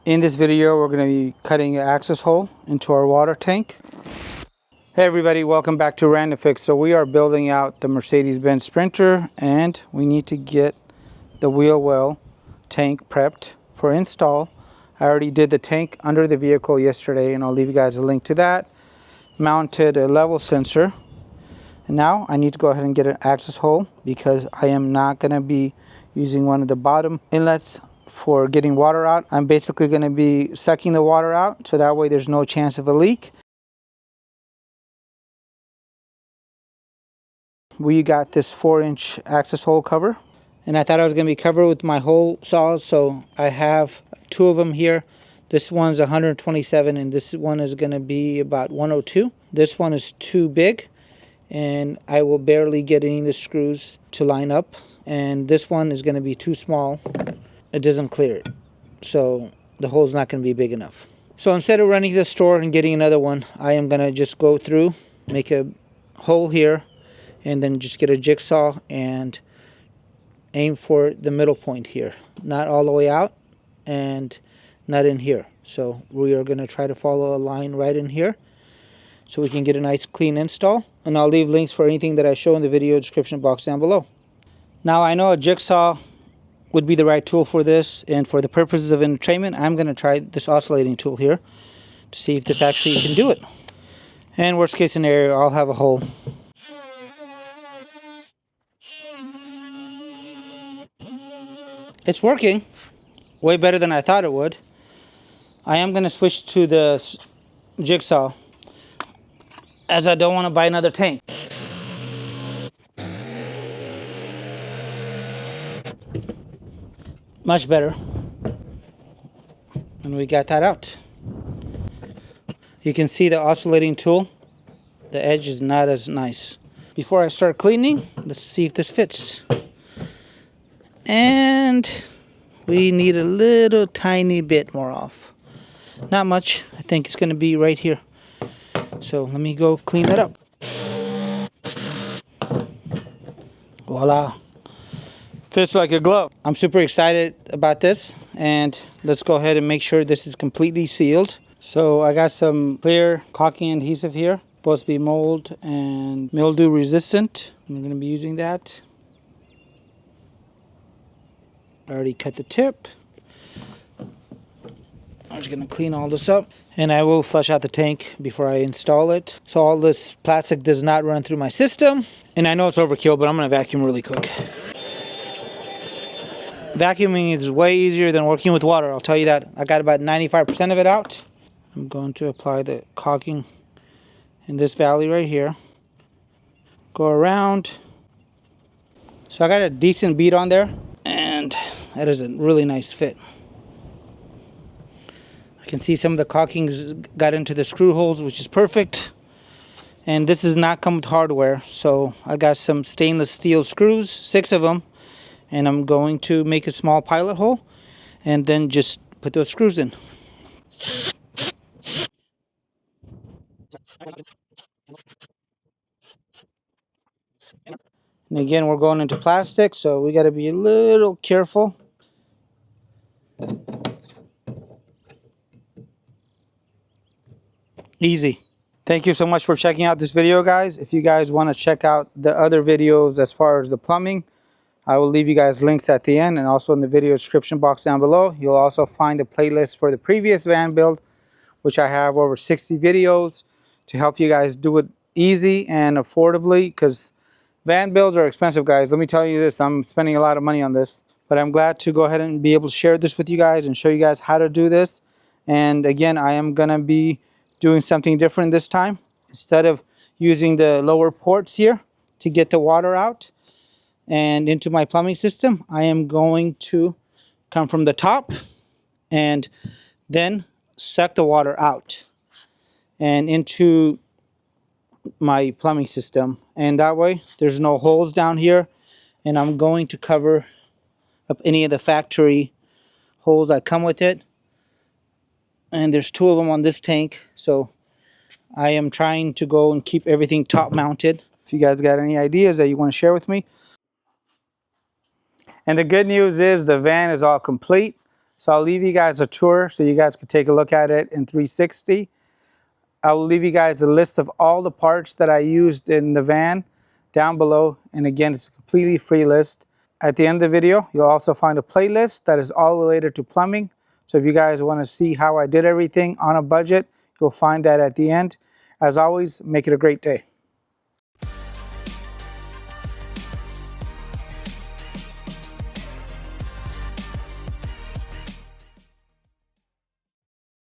In this video, we're going to be cutting an access hole into our water tank. Hey everybody, welcome back to Random Fix. So we are building out the Mercedes-Benz Sprinter, and we need to get the wheel well tank prepped for install. I already did the tank under the vehicle yesterday, and I'll leave you guys a link to that. Mounted a level sensor. And now I need to go ahead and get an access hole because I am not going to be using one of the bottom inlets for getting water out. I'm basically going to be sucking the water out, so that way there's no chance of a leak. We got this 4-inch access hole cover, and I thought I was going to be covered with my hole saws, so I have two of them here. This one's 127 and this one is going to be about 102. This one is too big and I will barely get any of the screws to line up, and this one is going to be too small. It doesn't clear it, so the hole's not going to be big enough. So instead of running to the store and getting another one, I am going to just go through, make a hole here, and then just get a jigsaw and aim for the middle point here, not all the way out and not in here. So we are going to try to follow a line right in here so we can get a nice clean install, and I'll leave links for anything that I show in the video description box down below. Now I know a jigsaw would be the right tool for this, and for the purposes of entertainment I'm going to try this oscillating tool here to see if this actually can do it. And worst case scenario, I'll have a hole. It's working way better than I thought it would. I am going to switch to the jigsaw as I don't want to buy another tank. Much better. And we got that out. You can see the oscillating tool. The edge is not as nice. Before I start cleaning, let's see if this fits. And we need a little tiny bit more off. Not much. I think it's going to be right here. So let me go clean that up. Voila. Fits like a glove. I'm super excited about this, and let's go ahead and make sure this is completely sealed. So I got some clear caulking adhesive here. Supposed to be mold and mildew resistant. I'm going to be using that. I already cut the tip. I'm just going to clean all this up, and I will flush out the tank before I install it. So all this plastic does not run through my system, and I know it's overkill, but I'm going to vacuum really quick. Vacuuming is way easier than working with water, I'll tell you that. I got about 95% of it out. I'm going to apply the caulking in this valley right here. Go around. So I got a decent bead on there, and that is a really nice fit. I can see some of the caulkings got into the screw holes, which is perfect. And this does not come with hardware, so I got some stainless steel screws, 6 of them. And I'm going to make a small pilot hole and then just put those screws in. And again, we're going into plastic, so we got to be a little careful. Easy. Thank you so much for checking out this video, guys. If you guys want to check out the other videos as far as the plumbing, I will leave you guys links at the end and also in the video description box down below. You'll also find the playlist for the previous van build, which I have over 60 videos to help you guys do it easy and affordably, because van builds are expensive, guys. Let me tell you this, I'm spending a lot of money on this, but I'm glad to go ahead and be able to share this with you guys and show you guys how to do this. And again, I am going to be doing something different this time. Instead of using the lower ports here to get the water out and into my plumbing system, I am going to come from the top and then suck the water out and into my plumbing system, and that way there's no holes down here, and I'm going to cover up any of the factory holes that come with it. And there's 2 of them on this tank, so I am trying to go and keep everything top mounted. If you guys got any ideas that you want to share with me. And the good news is the van is all complete. So I'll leave you guys a tour so you guys can take a look at it in 360. I will leave you guys a list of all the parts that I used in the van down below. And again, it's a completely free list. At the end of the video, you'll also find a playlist that is all related to plumbing. So if you guys want to see how I did everything on a budget, you'll find that at the end. As always, make it a great day.